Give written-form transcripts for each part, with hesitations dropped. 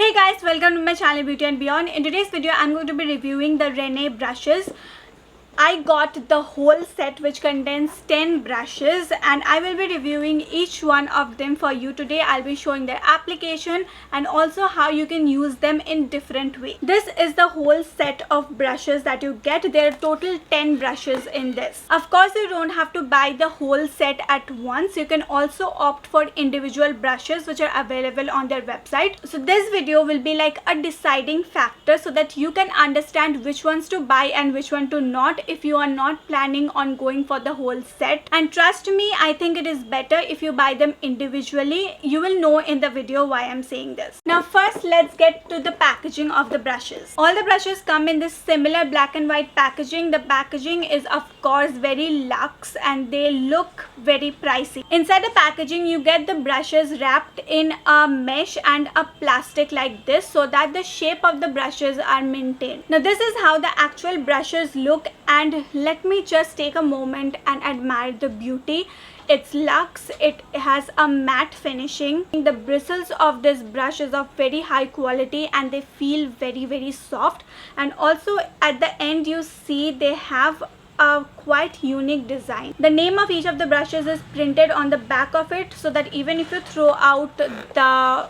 Hey guys, welcome to my channel Beauty and Beyond. In today's video, I'm going to be reviewing the Renee brushes. I got the whole set which contains 10 brushes and I will be reviewing each one of them for you today. I'll be showing their application and also how you can use them in different ways. This is the whole set of brushes that you get. There are total 10 brushes in this. Of course, you don't have to buy the whole set at once. You can also opt for individual brushes which are available on their website. So this video will be like a deciding factor so that you can understand which ones to buy and which one to not if you are not planning on going for the whole set. And trust me, I think it is better if you buy them individually. You will know in the video why I'm saying this. Now first, let's get to the packaging of the brushes. All the brushes come in this similar black and white packaging. The packaging is of course very luxe and they look very pricey. Inside the packaging, you get the brushes wrapped in a mesh and a plastic like this so that the shape of the brushes are maintained. Now this is how the actual brushes look, and let me just take a moment and admire the beauty. It's luxe, it has a matte finishing. The bristles of this brush is of very high quality and they feel very soft, and also at the end you see they have a quite unique design. The name of each of the brushes is printed on the back of it so that even if you throw out the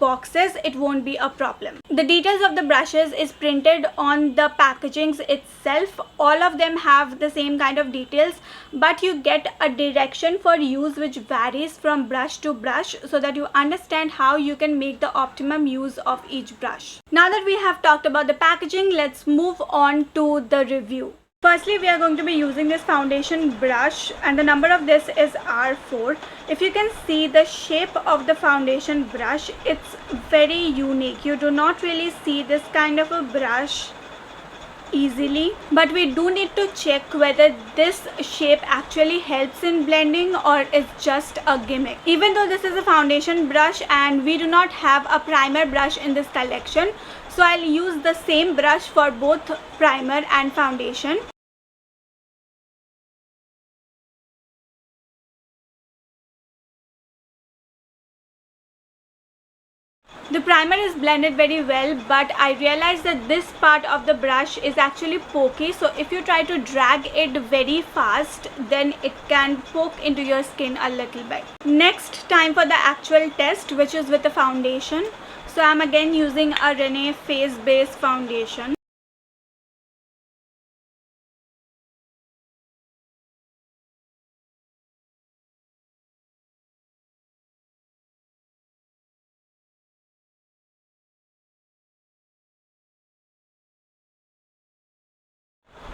boxes, it won't be a problem. The details of the brushes is printed on the packagings itself. All of them have the same kind of details, but you get a direction for use which varies from brush to brush so that you understand how you can make the optimum use of each brush. Now that we have talked about the packaging, let's move on to the review. Firstly, we are going to be using this foundation brush and the number of this is R4. If you can see the shape of the foundation brush, it's very unique. You do not really see this kind of a brush easily, but we do need to check whether this shape actually helps in blending or is just a gimmick. Even though this is a foundation brush and we do not have a primer brush in this collection, so I'll use the same brush for both primer and foundation. The primer is blended very well, but I realized that this part of the brush is actually pokey, so if you try to drag it very fast, then it can poke into your skin a little bit. Next, time for the actual test, which is with the foundation. So I'm again using a Renee face base foundation.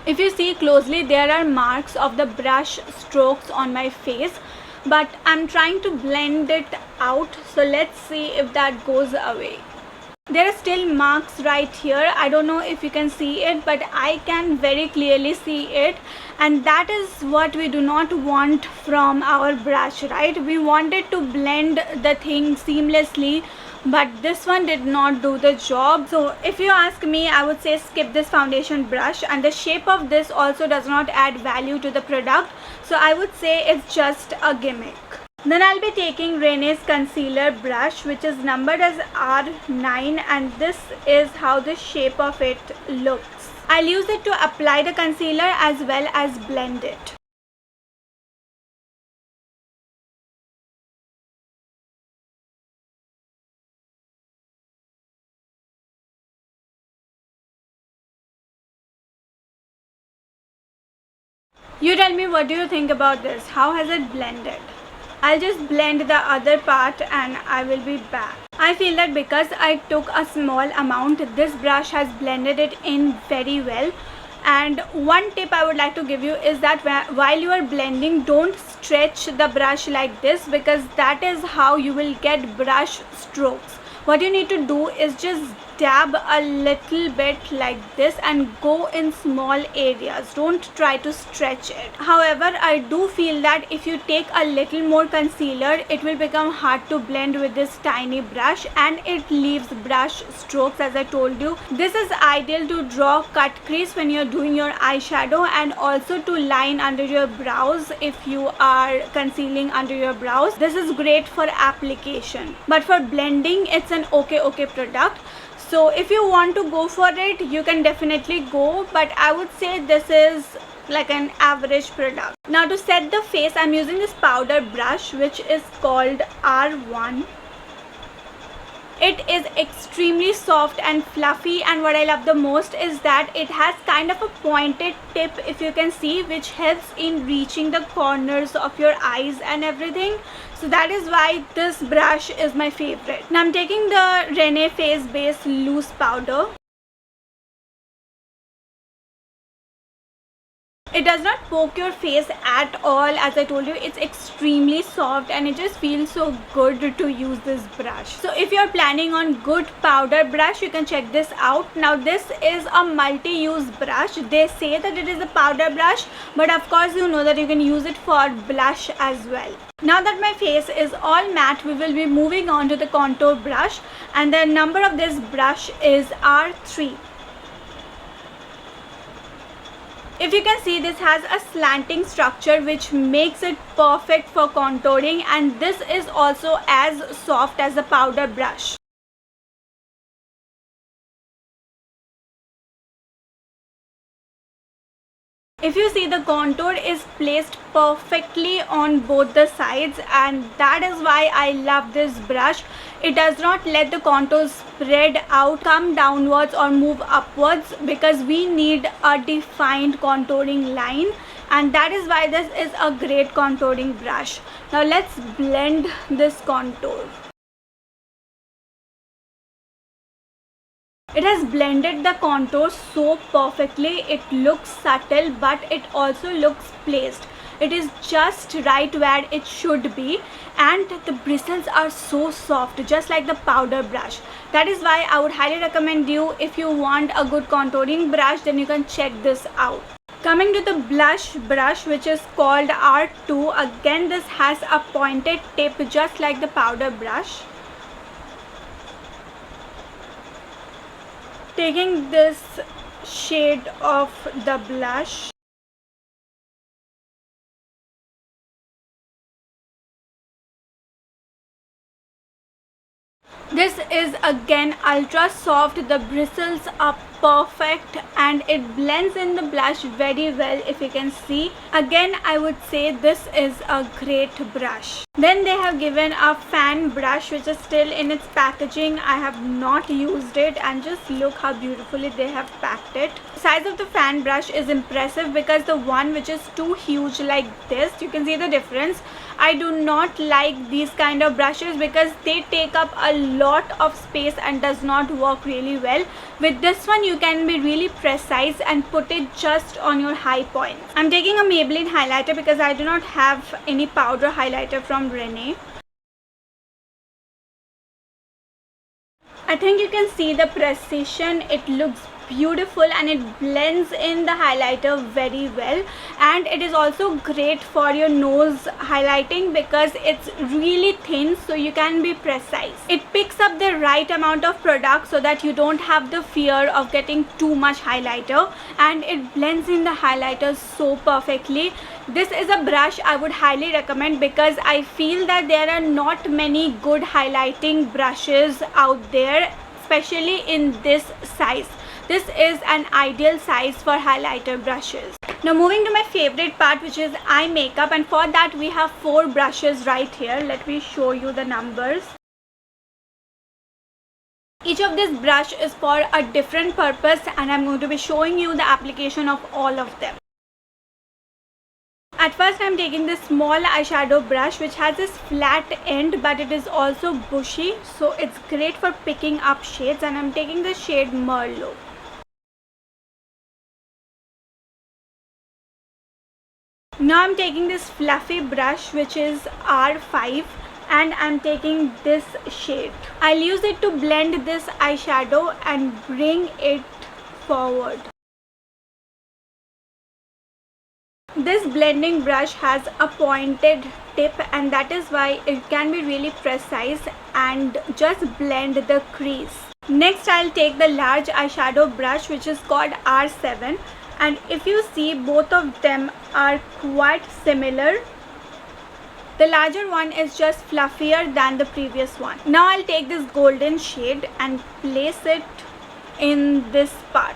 If you see closely, there are marks of the brush strokes on my face, but I'm trying to blend it out, so let's see if that goes away. There are still marks right here. I don't know if you can see it, but I can very clearly see it, and that is what we do not want from our brush, right? We wanted to blend the thing seamlessly, but this one did not do the job. So if you ask me, I would say skip this foundation brush, and the shape of this also does not add value to the product, so I would say it's just a gimmick. Then I'll be taking Renee's concealer brush, which is numbered as R9, and this is how the shape of it looks. I'll use it to apply the concealer as well as blend it. You tell me, what do you think about this? How has it blended? I'll just blend the other part and I will be back. I feel that because I took a small amount, this brush has blended it in very well. And one tip I would like to give you is that while you are blending, don't stretch the brush like this, because that is how you will get brush strokes. What you need to do is just dab a little bit like this and go in small areas. Don't try to stretch it. However, I do feel that if you take a little more concealer, it will become hard to blend with this tiny brush and it leaves brush strokes. As I told you, this is ideal to draw cut crease when you're doing your eyeshadow and also to line under your brows if you are concealing under your brows. This is great for application, but for blending it's an okay product. So if you want to go for it, you can definitely go, but I would say this is like an average product. Now to set the face, I'm using this powder brush which is called R1. It is extremely soft and fluffy, and what I love the most is that it has kind of a pointed tip, if you can see, which helps in reaching the corners of your eyes and everything. So that is why this brush is my favorite. Now I'm taking the Renee Face Base Loose Powder. It does not poke your face at all. As I told you, it's extremely soft and it just feels so good to use this brush. So if you're planning on good powder brush, you can check this out. Now this is a multi-use brush. They say that it is a powder brush, but of course you know that you can use it for blush as well. Now that my face is all matte, we will be moving on to the contour brush, and the number of this brush is R3. If you can see, this has a slanting structure which makes it perfect for contouring, and this is also as soft as a powder brush. If you see, the contour is placed perfectly on both the sides, and that is why I love this brush. It does not let the contour spread out, come downwards or move upwards, because we need a defined contouring line, and that is why this is a great contouring brush. Now let's blend this contour. It has blended the contour so perfectly. It looks subtle, but it also looks placed. It is just right where it should be, and the bristles are so soft, just like the powder brush. That is why I would highly recommend you, if you want a good contouring brush, then you can check this out. Coming to the blush brush, which is called R2. Again, this has a pointed tip just like the powder brush. Taking this shade of the blush, this is again ultra soft. The bristles are perfect and it blends in the blush very well, if you can see. Again, I would say this is a great brush. Then they have given a fan brush which is still in its packaging. I have not used it, and just look how beautifully they have packed it. The size of the fan brush is impressive, because the one which is too huge like this, you can see the difference. I do not like these kind of brushes because they take up a lot of space and does not work really well. With this one, you can be really precise and put it just on your high points. I'm taking a Maybelline highlighter because I do not have any powder highlighter from Renee. I think you can see the precision. It looks beautiful and it blends in the highlighter very well, and it is also great for your nose highlighting because it's really thin, so you can be precise. It picks up the right amount of product so that you don't have the fear of getting too much highlighter, and it blends in the highlighter so perfectly. This is a brush I would highly recommend because I feel that there are not many good highlighting brushes out there, especially in this size. This is an ideal size for highlighter brushes. Now moving to my favorite part, which is eye makeup, and for that we have 4 brushes right here. Let me show you the numbers. Each of this brush is for a different purpose, and I'm going to be showing you the application of all of them. At first, I'm taking this small eyeshadow brush which has this flat end, but it is also bushy, so it's great for picking up shades, and I'm taking the shade Merlot. Now I'm taking this fluffy brush which is R5, and I'm taking this shade. I'll use it to blend this eyeshadow and bring it forward. This blending brush has a pointed tip, and that is why it can be really precise and just blend the crease. Next, I'll take the large eyeshadow brush, which is called R7, and if you see, both of them are quite similar. The larger one is just fluffier than the previous one. Now I'll take this golden shade and place it in this part.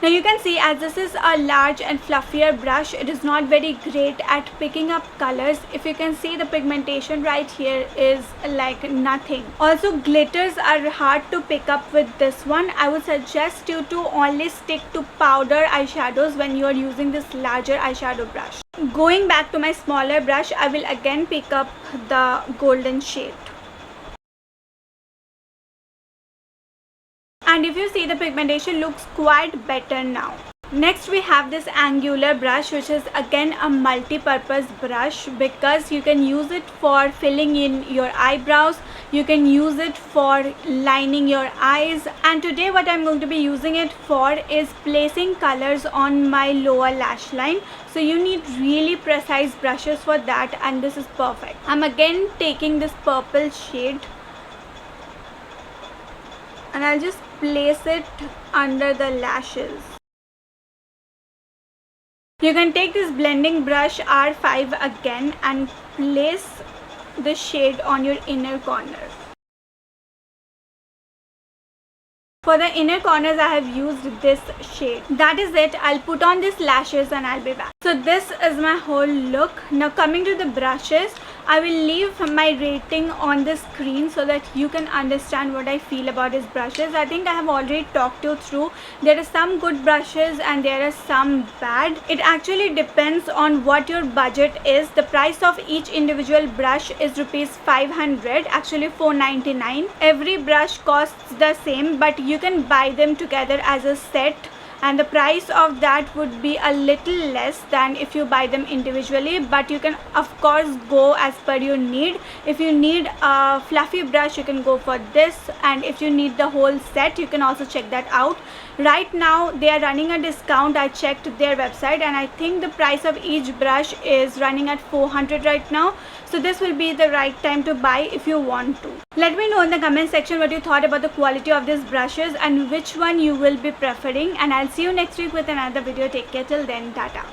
Now you can see, as this is a large and fluffier brush, it is not very great at picking up colors. If you can see, the pigmentation right here is like nothing. Also, glitters are hard to pick up with this one. I would suggest you to only stick to powder eyeshadows when you are using this larger eyeshadow brush. Going back to my smaller brush, I will again pick up the golden shade. And if you see, the pigmentation looks quite better now. Next, we have this angular brush, which is again a multi-purpose brush because you can use it for filling in your eyebrows, you can use it for lining your eyes, and today what I'm going to be using it for is placing colors on my lower lash line. So you need really precise brushes for that, and this is perfect. I'm again taking this purple shade and I'll just place it under the lashes. You can take this blending brush R5 again and place the shade on your inner corners. For the inner corners, I have used this shade. That is it. I'll put on these lashes and I'll be back. So this is my whole look. Now coming to the brushes, I will leave my rating on the screen so that you can understand what I feel about these brushes. I think I have already talked you through. There are some good brushes and there are some bad. It actually depends on what your budget is. The price of each individual brush is rupees 500, actually 499. Every brush costs the same, but you can buy them together as a set, and the price of that would be a little less than if you buy them individually, but you can of course go as per your need. If you need a fluffy brush, you can go for this, and if you need the whole set, you can also check that out. Right now they are running a discount. I checked their website and I think the price of each brush is running at 400 right now. So this will be the right time to buy if you want to. Let me know in the comment section what you thought about the quality of these brushes and which one you will be preferring, and I'll see you next week with another video. Take care till then. Tata.